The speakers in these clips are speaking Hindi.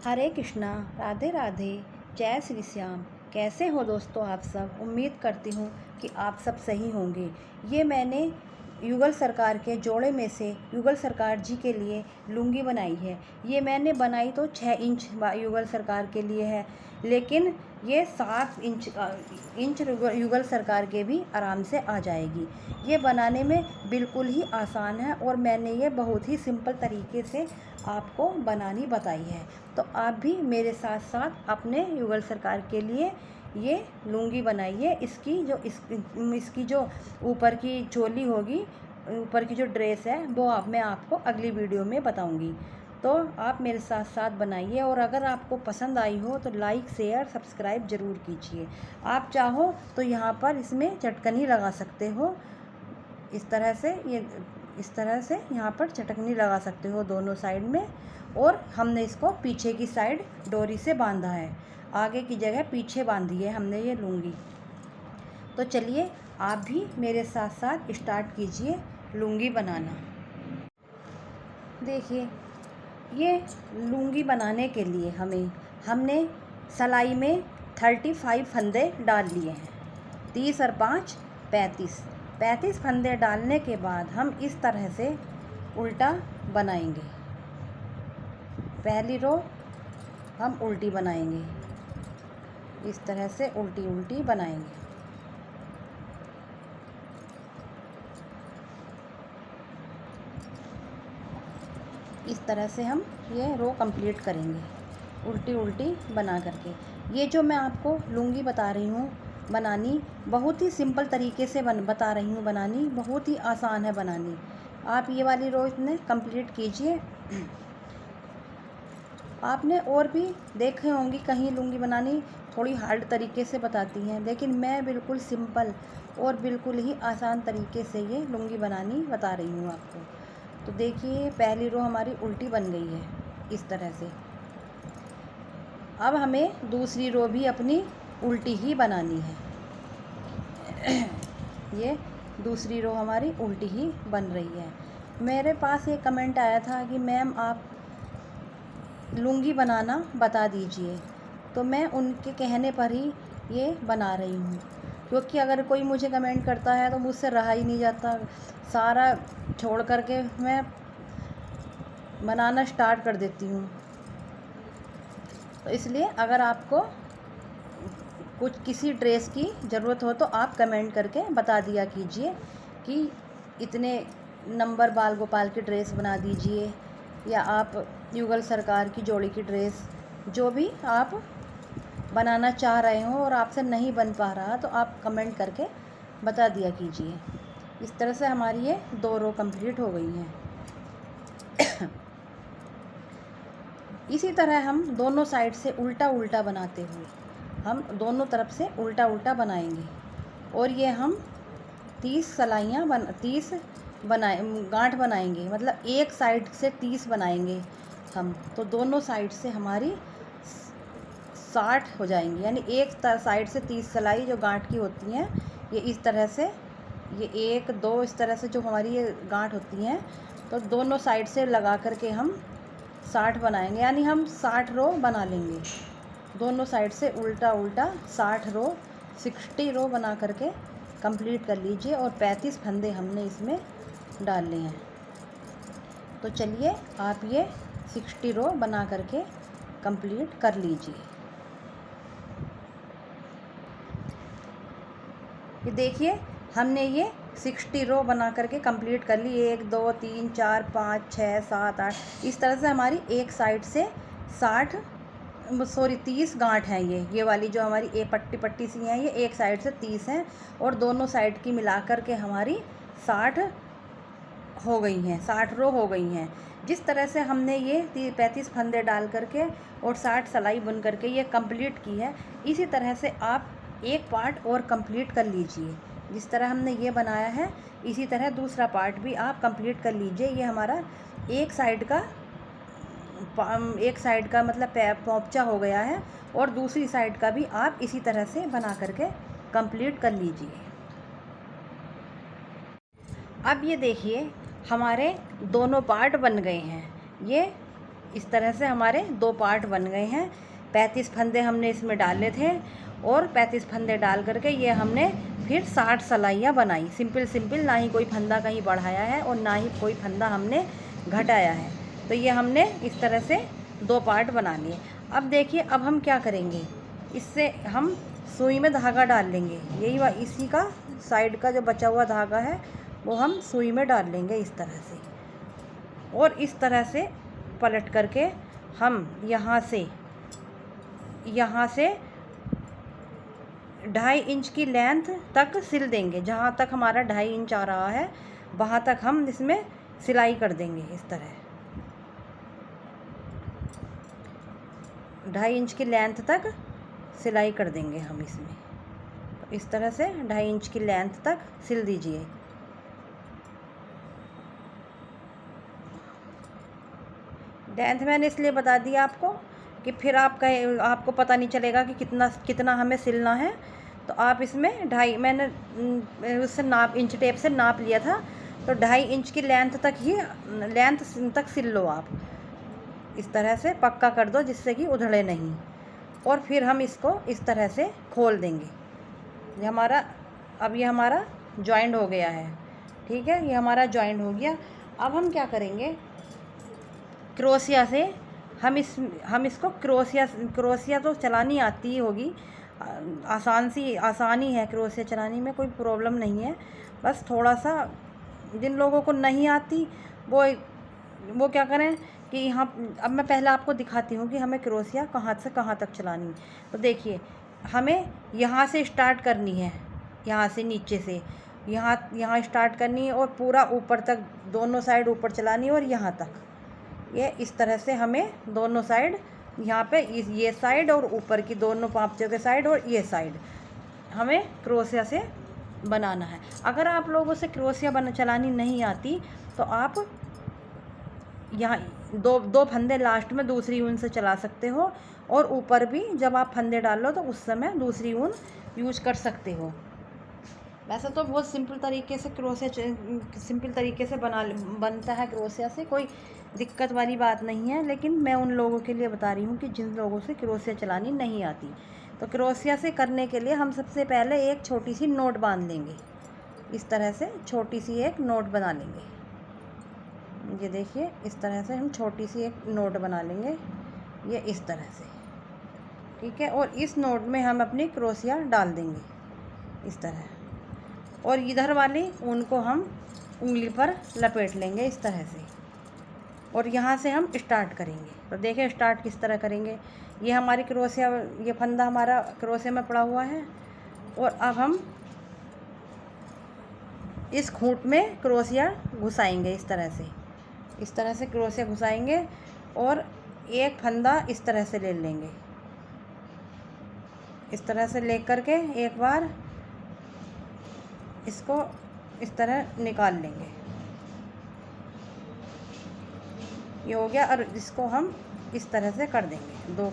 हरे कृष्णा, राधे राधे, जय श्री श्याम। कैसे हो दोस्तों आप सब? उम्मीद करती हूँ कि आप सब सही होंगे। ये मैंने युगल सरकार के जोड़े में से युगल सरकार जी के लिए लुंगी बनाई है। ये मैंने बनाई तो 6 इंच युगल सरकार के लिए है, लेकिन ये 7 इंच युगल सरकार के भी आराम से आ जाएगी। ये बनाने में बिल्कुल ही आसान है और मैंने ये बहुत ही सिंपल तरीके से आपको बनानी बताई है। तो आप भी मेरे साथ साथ अपने युगल सरकार के लिए ये लुंगी बनाइए। इसकी जो ऊपर की चोली होगी, ऊपर की जो ड्रेस है, वो मैं आपको अगली वीडियो में बताऊंगी। तो आप मेरे साथ साथ बनाइए और अगर आपको पसंद आई हो तो लाइक शेयर सब्सक्राइब ज़रूर कीजिए। आप चाहो तो यहाँ पर इसमें चटकनी लगा सकते हो। इस तरह से यहाँ पर चटकनी लगा सकते हो दोनों साइड में। और हमने इसको पीछे की साइड डोरी से बांधा है, आगे की जगह पीछे बांधी है हमने ये लुंगी। तो चलिए आप भी मेरे साथ साथ स्टार्ट कीजिए लुंगी बनाना। देखिए, ये लुंगी बनाने के लिए हमने सिलाई में 35 फंदे डाल लिए हैं। 30 और 5 35 फंदे डालने के बाद हम इस तरह से उल्टा बनाएंगे। पहली रो हम उल्टी बनाएंगे, इस तरह से उल्टी उल्टी बनाएंगे। इस तरह से हम ये रो कंप्लीट करेंगे उल्टी उल्टी बना करके। ये जो मैं आपको लुंगी बता रही हूँ बनानी, बहुत ही सिंपल तरीके से बता रही हूँ बनानी, बहुत ही आसान है बनानी। आप ये वाली रो इतने कंप्लीट कीजिए। आपने और भी देखे होंगी कहीं लुंगी बनानी थोड़ी हार्ड तरीके से बताती हैं, लेकिन मैं बिल्कुल सिंपल और बिल्कुल ही आसान तरीके से ये लुंगी बनानी बता रही हूँ आपको। तो देखिए, पहली रो हमारी उल्टी बन गई है इस तरह से। अब हमें दूसरी रो भी अपनी उल्टी ही बनानी है। ये दूसरी रो हमारी उल्टी ही बन रही है। मेरे पास एक कमेंट आया था कि मैम आप लुंगी बनाना बता दीजिए, तो मैं उनके कहने पर ही ये बना रही हूँ, क्योंकि अगर कोई मुझे कमेंट करता है तो मुझसे रहा ही नहीं जाता, सारा छोड़ करके मैं बनाना स्टार्ट कर देती हूँ। तो इसलिए अगर आपको कुछ किसी ड्रेस की ज़रूरत हो तो आप कमेंट करके बता दिया कीजिए कि इतने नंबर बाल गोपाल की ड्रेस बना दीजिए, या आप युगल सरकार की जोड़ी की ड्रेस, जो भी आप बनाना चाह रहे हो और आपसे नहीं बन पा रहा तो आप कमेंट करके बता दिया कीजिए। इस तरह से हमारी ये 2 रो कंप्लीट हो गई हैं। इसी तरह हम दोनों साइड से उल्टा उल्टा बनाते हुए हम दोनों तरफ से उल्टा उल्टा बनाएंगे। और ये हम 30 गांठ बनाएंगे, मतलब एक साइड से 30 बनाएंगे हम, तो दोनों साइड से हमारी 60 हो जाएंगी। यानी एक साइड से 30 सिलाई जो गांठ की होती हैं, ये इस तरह से, ये 1 2 इस तरह से जो हमारी ये गांठ होती हैं, तो दोनों साइड से लगा करके हम 60 बनाएंगे। यानी हम 60 रो बना लेंगे दोनों साइड से उल्टा उल्टा। 60 रो 60 रो बना करके कंप्लीट कर लीजिए। और 35 फंदे हमने इसमें डालने हैं। तो चलिए आप ये 60 रो बना करके कंप्लीट कर लीजिए। ये देखिए, हमने ये 60 रो बना करके कंप्लीट कर ली। 1 2 3 4 5 6 7 8 इस तरह से हमारी एक साइड से 30 गांठ हैं। ये वाली जो हमारी एक पट्टी पट्टी सी हैं, ये एक साइड से 30 हैं और दोनों साइड की मिला करके हमारी 60 हो गई हैं, 60 रो हो गई हैं। जिस तरह से हमने ये 35 फंदे डाल करके और 60 सिलाई बुन करके ये कंप्लीट की है, इसी तरह से आप एक पार्ट और कंप्लीट कर लीजिए। जिस तरह हमने ये बनाया है, इसी तरह दूसरा पार्ट भी आप कंप्लीट कर लीजिए। ये हमारा एक साइड का मतलब पोंचा हो गया है, और दूसरी साइड का भी आप इसी तरह से बना करके कंप्लीट कर लीजिए। अब ये देखिए, हमारे दोनों पार्ट बन गए हैं। ये इस तरह से हमारे 2 पार्ट बन गए हैं। 35 फंदे हमने इसमें डाले थे और 35 फंदे डाल करके ये हमने फिर 60 सलाइयाँ बनाई, सिंपल सिंपल, ना ही कोई फंदा कहीं बढ़ाया है और ना ही कोई फंदा हमने घटाया है। तो ये हमने इस तरह से 2 पार्ट बना लिए। अब देखिए, अब हम क्या करेंगे, इससे हम सुई में धागा डाल लेंगे। यही इसी का साइड का जो बचा हुआ धागा है वो हम सुई में डाल लेंगे इस तरह से, और इस तरह से पलट करके हम यहाँ से 2.5 इंच की लेंथ तक सिल देंगे। जहाँ तक हमारा 2.5 इंच आ रहा है वहाँ तक हम इसमें सिलाई कर देंगे। इस तरह 2.5 इंच की लेंथ तक सिलाई कर देंगे हम इसमें। तो इस तरह से 2.5 इंच की लेंथ तक सिल दीजिए। लेंथ मैंने इसलिए बता दिया आपको कि फिर आपको पता नहीं चलेगा कि कितना हमें सिलना है। तो आप इसमें 2.5, मैंने उससे इंच टेप से नाप लिया था, तो 2.5 इंच की लेंथ तक सिल लो आप। इस तरह से पक्का कर दो जिससे कि उधड़े नहीं, और फिर हम इसको इस तरह से खोल देंगे। ये हमारा जॉइंट हो गया है। ठीक है, ये हमारा जॉइंट हो गया। अब हम क्या करेंगे, क्रोशिया से हम इसको क्रोशिया तो चलानी आती ही होगी, आसानी है क्रोशिया चलाने में, कोई प्रॉब्लम नहीं है। बस थोड़ा सा जिन लोगों को नहीं आती वो क्या करें कि यहाँ, अब मैं पहले आपको दिखाती हूँ कि हमें क्रोशिया कहाँ से कहाँ तक चलानी है। तो देखिए, हमें यहाँ से स्टार्ट करनी है, यहाँ से नीचे से यहाँ स्टार्ट करनी है और पूरा ऊपर तक, दोनों साइड ऊपर चलानी है, और यहाँ तक ये इस तरह से हमें दोनों साइड, यहाँ पे ये साइड और ऊपर की दोनों पाँचों के साइड और ये साइड हमें क्रोशिया से बनाना है। अगर आप लोगों से क्रोशिया चलानी नहीं आती तो आप यहाँ दो फंदे लास्ट में दूसरी ऊन से चला सकते हो, और ऊपर भी जब आप फंदे डालो तो उस समय दूसरी ऊन यूज कर सकते हो। वैसे तो बहुत सिंपल तरीके से बनता है क्रोशिया से, कोई दिक्कत वाली बात नहीं है। लेकिन मैं उन लोगों के लिए बता रही हूँ कि जिन लोगों से क्रोशिया चलानी नहीं आती। तो क्रोशिया से करने के लिए हम सबसे पहले एक छोटी सी नोट बांध लेंगे। इस तरह से छोटी सी एक नोट बना लेंगे। ये देखिए, इस तरह से हम छोटी सी एक नोट बना लेंगे, ये इस तरह से। ठीक है, और इस नोट में हम अपनी क्रोशिया डाल देंगे इस तरह, और इधर वाली ऊन को हम उंगली पर लपेट लेंगे इस तरह से, और यहाँ से हम स्टार्ट करेंगे। तो देखिए स्टार्ट किस तरह करेंगे। ये हमारी क्रोशिया, ये फंदा हमारा क्रोशिया में पड़ा हुआ है, और अब हम इस खूंट में क्रोशिया घुसाएंगे इस तरह से क्रोशिया घुसाएंगे, और एक फंदा इस तरह से ले लेंगे। इस तरह से ले करके एक बार इसको इस तरह निकाल लेंगे। ये हो गया, और इसको हम इस तरह से कर देंगे दो।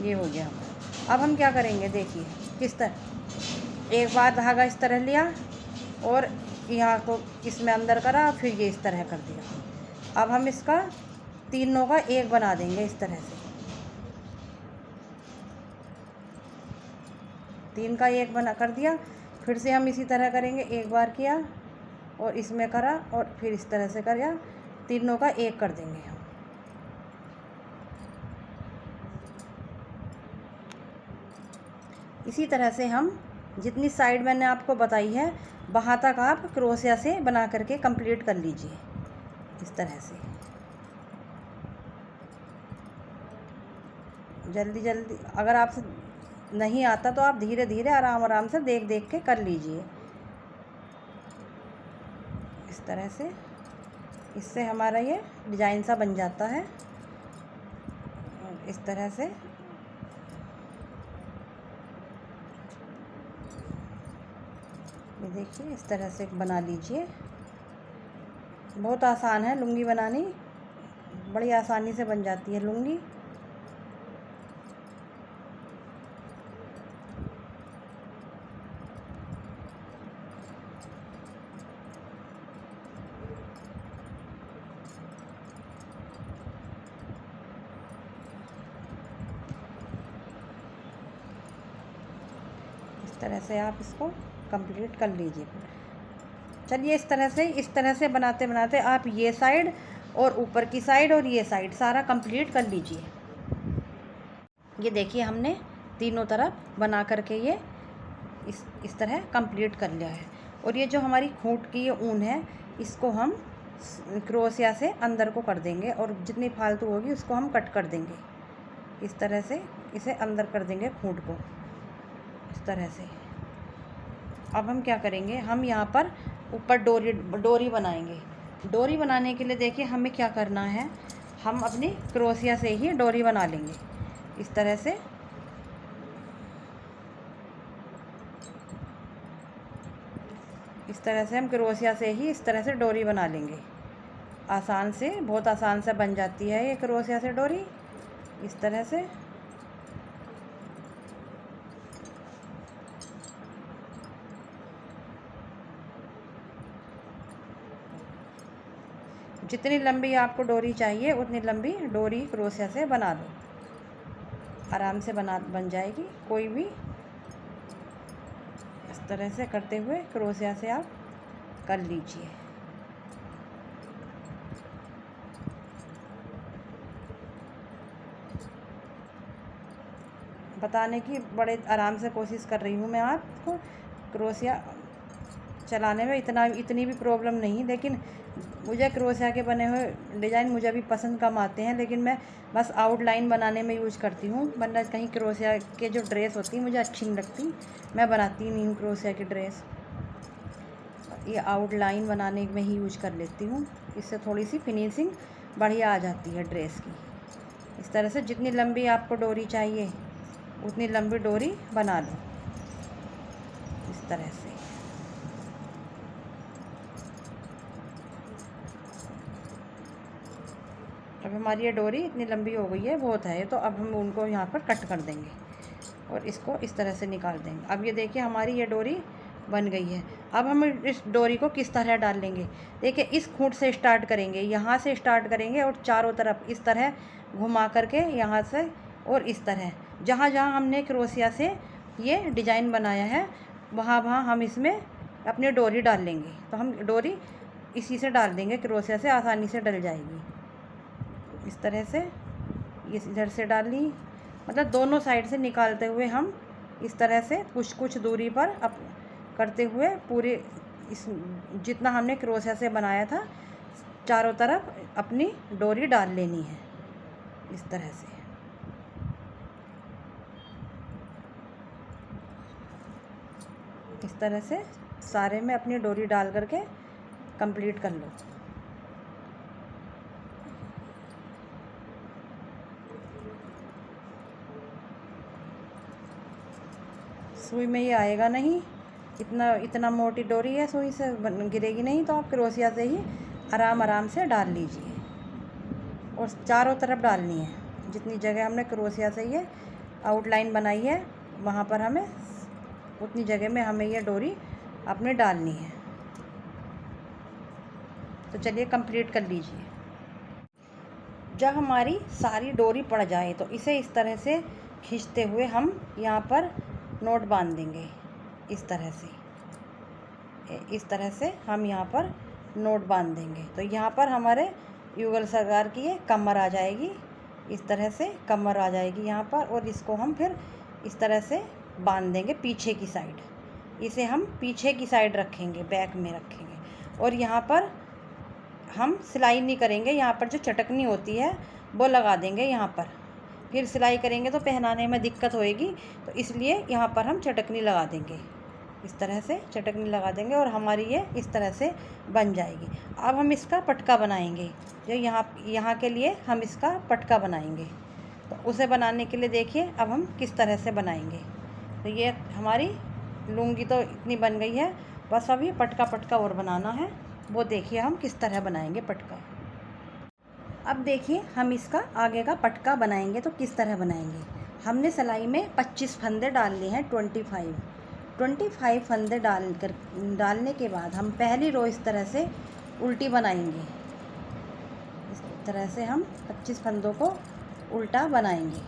ये हो गया। अब हम क्या करेंगे, देखिए किस तरह, एक बार धागा इस तरह लिया और यहाँ को इसमें अंदर करा, फिर ये इस तरह कर दिया। अब हम इसका तीनों का एक बना देंगे इस तरह से। 3 का एक बना कर दिया, फिर से हम इसी तरह करेंगे। एक बार किया और इसमें करा और फिर इस तरह से करा, तीनों का एक कर देंगे हम। इसी तरह से हम जितनी साइड मैंने आपको बताई है वहाँ तक आप क्रोशिया से बना करके कंप्लीट कर लीजिए इस तरह से। जल्दी जल्दी, अगर आपसे नहीं आता तो आप धीरे धीरे आराम से देख देख के कर लीजिए इस तरह से। इससे हमारा ये डिज़ाइन सा बन जाता है, और इस तरह से ये देखिए, इस तरह से बना लीजिए। बहुत आसान है लुंगी बनानी, बड़ी आसानी से बन जाती है लुंगी। तरह से आप इसको कंप्लीट कर लीजिए। चलिए इस तरह से बनाते बनाते आप ये साइड और ऊपर की साइड और ये साइड सारा कंप्लीट कर लीजिए। ये देखिए हमने तीनों तरफ बना करके ये इस तरह कंप्लीट कर लिया है। और ये जो हमारी खूंट की ये ऊन है, इसको हम क्रोशिया से अंदर को कर देंगे और जितनी फालतू होगी उसको हम कट कर देंगे। इस तरह से इसे अंदर कर देंगे खूंट को, इस तरह से। अब हम क्या करेंगे, हम यहाँ पर ऊपर डोरी बनाएंगे। डोरी बनाने के लिए देखिए हमें क्या करना है, हम अपनी क्रोशिया से ही डोरी बना लेंगे। इस तरह से हम क्रोशिया से ही इस तरह से डोरी बना लेंगे। आसान से, बहुत आसान से बन जाती है ये क्रोशिया से डोरी। इस तरह से जितनी लंबी आपको डोरी चाहिए उतनी लंबी डोरी क्रोशिया से बना लो, आराम से बन जाएगी कोई भी। इस तरह से करते हुए क्रोशिया से आप कर लीजिए। बताने की बड़े आराम से कोशिश कर रही हूँ मैं आपको। क्रोशिया चलाने में इतनी भी प्रॉब्लम नहीं, लेकिन मुझे क्रोशिया के बने हुए डिज़ाइन मुझे भी पसंद कम आते हैं, लेकिन मैं बस आउटलाइन बनाने में यूज करती हूँ, वरना कहीं क्रोशिया के जो ड्रेस होती है मुझे अच्छी नहीं लगती, मैं बनाती नहीं हूँ क्रोशिया की ड्रेस। ये आउटलाइन बनाने में ही यूज कर लेती हूँ, इससे थोड़ी सी फिनिशिंग बढ़िया आ जाती है ड्रेस की। इस तरह से जितनी लंबी आपको डोरी चाहिए उतनी लंबी डोरी बना लो, इस तरह से। अब हमारी ये डोरी इतनी लंबी हो गई है, बहुत है, तो अब हम उनको यहाँ पर कट कर देंगे और इसको इस तरह से निकाल देंगे। अब ये देखिए हमारी ये डोरी बन गई है। अब हम इस डोरी को किस तरह डाल लेंगे, देखिए इस खूंट से स्टार्ट करेंगे, यहाँ से स्टार्ट करेंगे और चारों तरफ इस तरह घुमा करके यहाँ से और इस तरह जहाँ जहाँ हमने क्रोशिया से ये डिज़ाइन बनाया है वहाँ वहाँ हम इसमें अपनी डोरी डाल लेंगे। तो हम डोरी इसी से डाल देंगे, क्रोशिया से आसानी से डल जाएगी। इस तरह से ये इधर से डाल ली, मतलब दोनों साइड से निकालते हुए हम इस तरह से कुछ कुछ दूरी पर अप करते हुए पूरे इस जितना हमने क्रोशिया से बनाया था चारों तरफ अपनी डोरी डाल लेनी है, इस तरह से। इस तरह से सारे में अपनी डोरी डाल करके कंप्लीट कर लो। सुई में ये आएगा नहीं, इतना मोटी डोरी है, सुई से गिरेगी नहीं, तो आप क्रोशिया से ही आराम से डाल लीजिए और चारों तरफ डालनी है। जितनी जगह हमने क्रोशिया से ये आउटलाइन बनाई है वहाँ पर हमें उतनी जगह में हमें ये डोरी अपने डालनी है। तो चलिए कंप्लीट कर लीजिए। जब हमारी सारी डोरी पड़ जाए तो इसे इस तरह से खींचते हुए हम यहाँ पर नोट बांध देंगे, इस तरह से हम यहाँ पर नोट बांध देंगे। तो यहाँ पर हमारे युगल सरकार की ये कमर आ जाएगी, इस तरह से कमर आ जाएगी यहाँ पर। और इसको हम फिर इस तरह से बांध देंगे पीछे की साइड, इसे हम पीछे की साइड रखेंगे, बैक में रखेंगे। और यहाँ पर हम सिलाई नहीं करेंगे, यहाँ पर जो चटकनी होती है वो लगा देंगे यहाँ पर, फिर सिलाई करेंगे तो पहनाने में दिक्कत होएगी, तो इसलिए यहाँ पर हम चटकनी लगा देंगे, इस तरह से चटकनी लगा देंगे और हमारी ये इस तरह से बन जाएगी। अब हम इसका पटका बनाएंगे, जो यहाँ के लिए हम इसका पटका बनाएंगे। तो उसे बनाने के लिए देखिए अब हम किस तरह से बनाएंगे। तो ये हमारी लुंगी तो इतनी बन गई है, बस अभी पटका और बनाना है, वो देखिए हम किस तरह बनाएंगे पटका। अब देखिए हम इसका आगे का पटका बनाएंगे तो किस तरह बनाएंगे। हमने सिलाई में 25 फंदे डालने हैं, 25 फंदे डालने के बाद हम पहली रो इस तरह से उल्टी बनाएंगे। इस तरह से हम 25 फंदों को उल्टा बनाएंगे।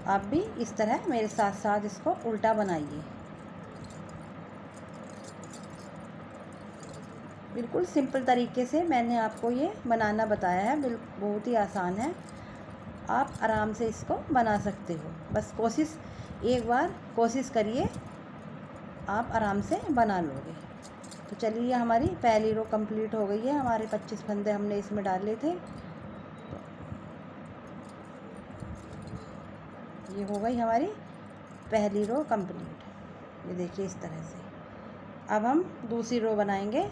आप भी इस तरह मेरे साथ साथ इसको उल्टा बनाइए। बिल्कुल सिंपल तरीके से मैंने आपको ये बनाना बताया है, बहुत ही आसान है। आप आराम से इसको बना सकते हो, बस एक बार कोशिश करिए, आप आराम से बना लोगे। तो चलिए, हमारी पहली रो कंप्लीट हो गई है। हमारे 25 फंदे हमने इसमें डाले थे, ये हो गई हमारी पहली रो कंप्लीट। ये देखिए इस तरह से। अब हम दूसरी रो बनाएंगे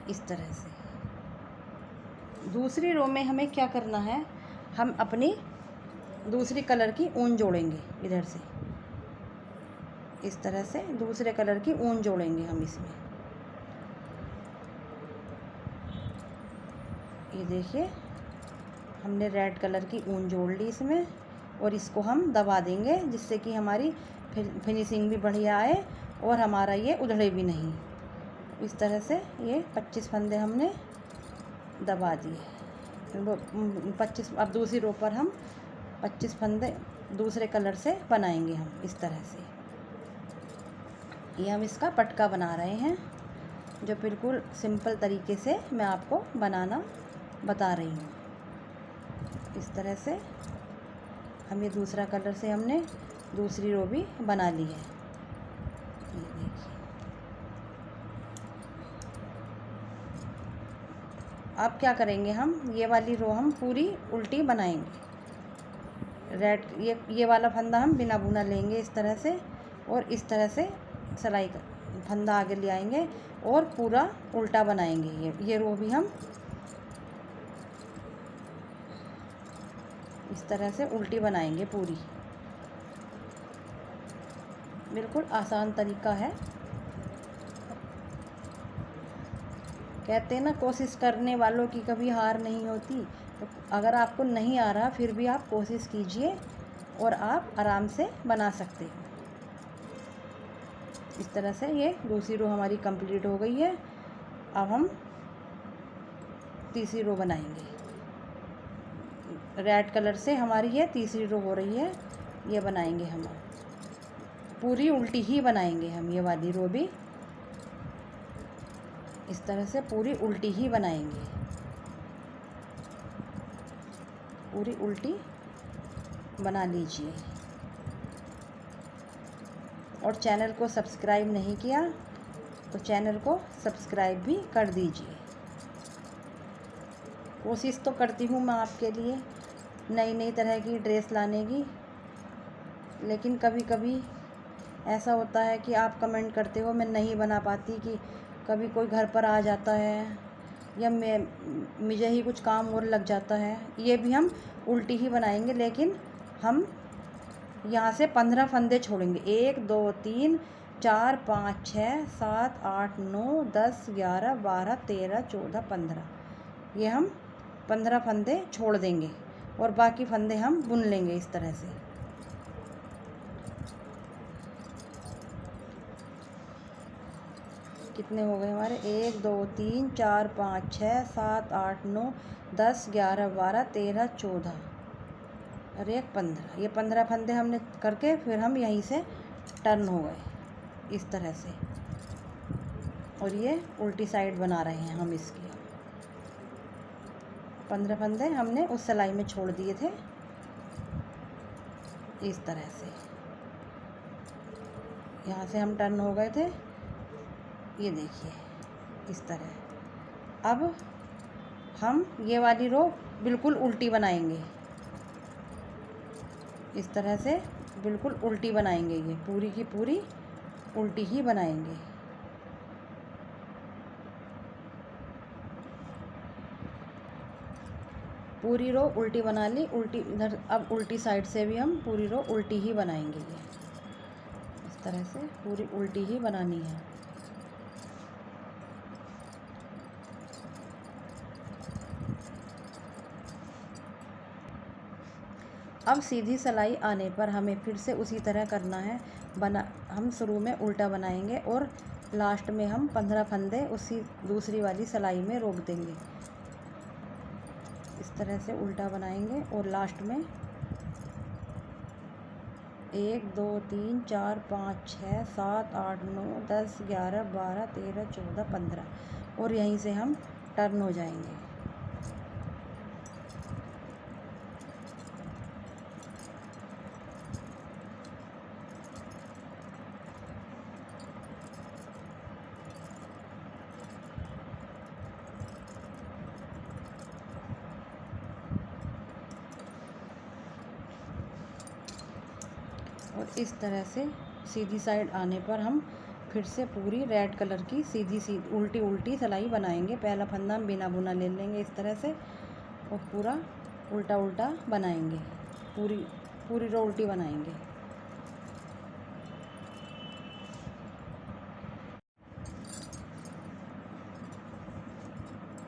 इस तरह से। दूसरी रो में हमें क्या करना है, हम अपनी दूसरी कलर की ऊन जोड़ेंगे इधर से, इस तरह से दूसरे कलर की ऊन जोड़ेंगे हम इसमें। ये देखिए, हमने रेड कलर की ऊन जोड़ ली इसमें, और इसको हम दबा देंगे जिससे कि हमारी फिनिशिंग भी बढ़िया आए और हमारा ये उधड़े भी नहीं। इस तरह से ये 25 फंदे हमने दबा दिए। 25, अब दूसरी रो पर हम 25 फंदे दूसरे कलर से बनाएंगे हम इस तरह से। ये हम इसका पटका बना रहे हैं, जो बिल्कुल सिंपल तरीके से मैं आपको बनाना बता रही हूँ। इस तरह से हम ये दूसरा कलर से हमने दूसरी रो भी बना ली है। ये देखिए, अब क्या करेंगे, हम ये वाली रो हम पूरी उल्टी बनाएंगे। रेड ये वाला फंदा हम बिना बुना लेंगे इस तरह से, और इस तरह से सिलाई का फंदा आगे ले आएंगे और पूरा उल्टा बनाएंगे। ये रो भी हम इस तरह से उल्टी बनाएंगे पूरी। बिल्कुल आसान तरीका है। कहते हैं ना, कोशिश करने वालों की कभी हार नहीं होती। तो अगर आपको नहीं आ रहा, फिर भी आप कोशिश कीजिए और आप आराम से बना सकते हो। इस तरह से ये दूसरी रो हमारी कंप्लीट हो गई है। अब हम तीसरी रो बनाएंगे। रेड कलर से हमारी ये तीसरी रो हो रही है, ये बनाएंगे हम। पूरी उल्टी ही बनाएंगे हम, ये वाली रो भी इस तरह से पूरी उल्टी ही बनाएंगे। पूरी उल्टी बना लीजिए। और चैनल को सब्सक्राइब नहीं किया तो चैनल को सब्सक्राइब भी कर दीजिए। कोशिश तो करती हूँ मैं आपके लिए नई नई तरह की ड्रेस लाने की, लेकिन कभी कभी ऐसा होता है कि आप कमेंट करते हो, मैं नहीं बना पाती, कि कभी कोई घर पर आ जाता है या मुझे ही कुछ काम और लग जाता है। ये भी हम उल्टी ही बनाएंगे, लेकिन हम यहाँ से 15 फंदे छोड़ेंगे। 1 2 3 4 5 6 7 8 9 10 11 12 13 14 15, ये हम 15 फंदे छोड़ देंगे और बाकी फंदे हम बुन लेंगे इस तरह से। कितने हो गए हमारे, 1 2 3 4 5 6 7 8 9 10 11 12 13 14 और 1 15। ये 15 फंदे हमने करके फिर हम यहीं से टर्न हो गए इस तरह से, और ये उल्टी साइड बना रहे हैं हम इसकी। 15 फंदे हमने उस सिलाई में छोड़ दिए थे इस तरह से। यहाँ से हम टर्न हो गए थे, ये देखिए इस तरह। अब हम ये वाली रो बिल्कुल उल्टी बनाएंगे इस तरह से, बिल्कुल उल्टी बनाएंगे। ये पूरी की पूरी उल्टी ही बनाएंगे। पूरी रो उल्टी बना ली, उल्टी इधर। अब उल्टी साइड से भी हम पूरी रो उल्टी ही बनाएंगे। ये इस तरह से पूरी उल्टी ही बनानी है। अब सीधी सिलाई आने पर हमें फिर से उसी तरह करना है। हम शुरू में उल्टा बनाएंगे और लास्ट में हम 15 फंदे उसी दूसरी वाली सिलाई में रोक देंगे। इस तरह से उल्टा बनाएंगे और लास्ट में 1 2 3 4 5 6 7 8 9 10 11 12 13 14 15 और यहीं से हम टर्न हो जाएंगे। और इस तरह से सीधी साइड आने पर हम फिर से पूरी रेड कलर की सीधी उल्टी उल्टी सिलाई बनाएंगे। पहला फंदा हम बिना बुना ले लेंगे इस तरह से और पूरा उल्टा उल्टा बनाएंगे, पूरी रो उल्टी बनाएंगे।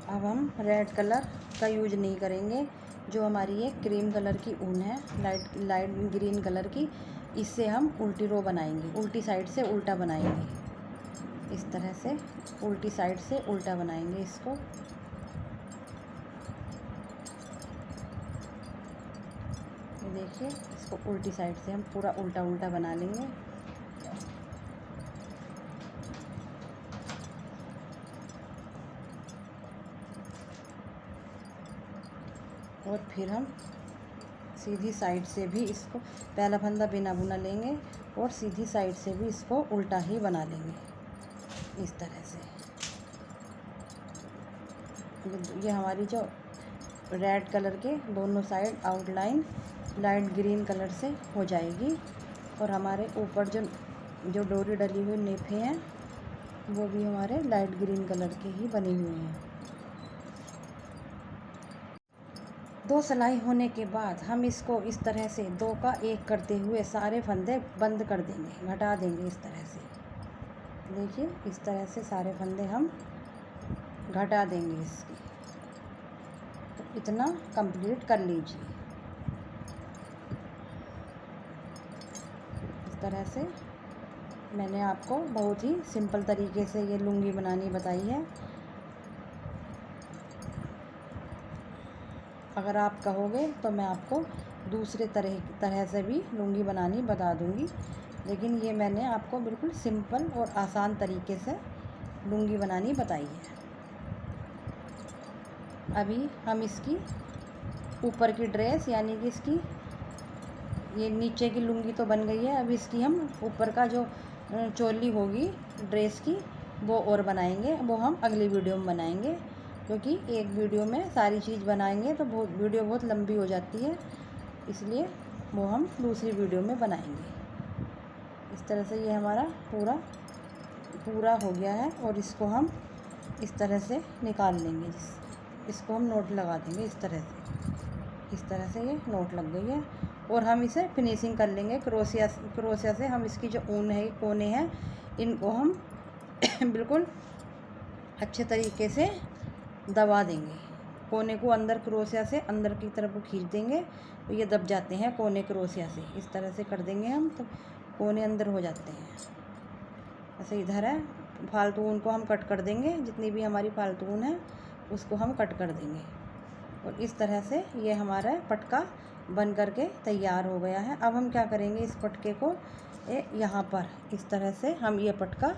अब हम रेड कलर का यूज नहीं करेंगे। जो हमारी ये क्रीम कलर की ऊन है, लाइट ग्रीन कलर की, इससे हम उल्टी रो बनाएंगे, उल्टी साइड से उल्टा बनाएंगे। इस तरह से उल्टी साइड से उल्टा बनाएंगे इसको। ये देखिए, इसको उल्टी साइड से हम पूरा उल्टा उल्टा बना लेंगे। और फिर हम सीधी साइड से भी इसको पहला फंदा बिना बुना लेंगे और सीधी साइड से भी इसको उल्टा ही बना लेंगे इस तरह से। ये हमारी जो रेड कलर के दोनों side outline light green colour से हो जाएगी। और हमारे ऊपर जो डोरी डली हुई नेफे हैं वो भी हमारे लाइट ग्रीन कलर के ही बने हुए हैं। 2 सिलाई होने के बाद हम इसको इस तरह से 2 का 1 करते हुए सारे फंदे बंद कर देंगे, घटा देंगे इस तरह से। देखिए, इस तरह से सारे फंदे हम घटा देंगे इसकी। तो इतना कंप्लीट कर लीजिए। इस तरह से मैंने आपको बहुत ही सिंपल तरीके से ये लुंगी बनानी बताई है। अगर आप कहोगे तो मैं आपको दूसरे तरह से भी लुंगी बनानी बता दूंगी, लेकिन ये मैंने आपको बिल्कुल सिंपल और आसान तरीके से लुंगी बनानी बताई है। अभी हम इसकी ऊपर की ड्रेस यानी कि इसकी ये नीचे की लुंगी तो बन गई है। अब इसकी हम वीडियो का जो चोली होगी ड्रेस की वो और बनाएंगे। वो हम अगली वीडियो में बनाएंगे, क्योंकि एक वीडियो में सारी चीज़ बनाएंगे तो वीडियो बहुत लंबी हो जाती है, इसलिए वो हम दूसरी वीडियो में बनाएंगे। इस तरह से ये हमारा पूरा हो गया है और इसको हम इस तरह से निकाल लेंगे। इसको हम नोट लगा देंगे इस तरह से ये नोट लग गई है। और हम इसे फिनिशिंग कर लेंगे क्रोशिया से। हम इसकी जो ऊन है, कोने हैं, इनको हम बिल्कुल अच्छे तरीके से दबा देंगे। कोने को अंदर क्रोशिया से अंदर की तरफ खींच देंगे तो ये दब जाते हैं कोने क्रोशिया से। इस तरह से कर देंगे हम तो कोने अंदर हो जाते हैं। ऐसे इधर है, फालतू ऊन को हम कट कर देंगे। जितनी भी हमारी फालतू ऊन है उसको हम कट कर देंगे। और इस तरह से ये हमारा पटका बन करके तैयार हो गया है। अब हम क्या करेंगे, इस पटके को यहाँ पर इस तरह से हम ये पटका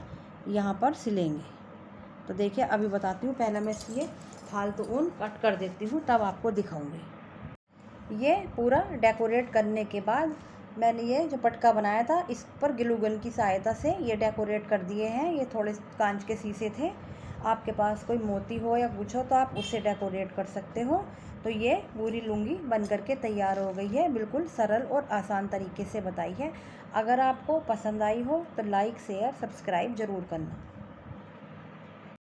यहाँ पर सिलेंगे। तो देखिए, अभी बताती हूँ। पहले मैं ये फालतू ऊन कट कर देती हूँ, तब आपको दिखाऊंगी। ये पूरा डेकोरेट करने के बाद मैंने ये जो पटका बनाया था इस पर ग्लू गन की सहायता से ये डेकोरेट कर दिए हैं। ये थोड़े कांच के शीशे थे। आपके पास कोई मोती हो या कुछ हो तो आप उससे डेकोरेट कर सकते हो। तो ये पूरी लुंगी बन करके तैयार हो गई है। बिल्कुल सरल और आसान तरीके से बताई है। अगर आपको पसंद आई हो तो लाइक शेयर सब्सक्राइब ज़रूर करना।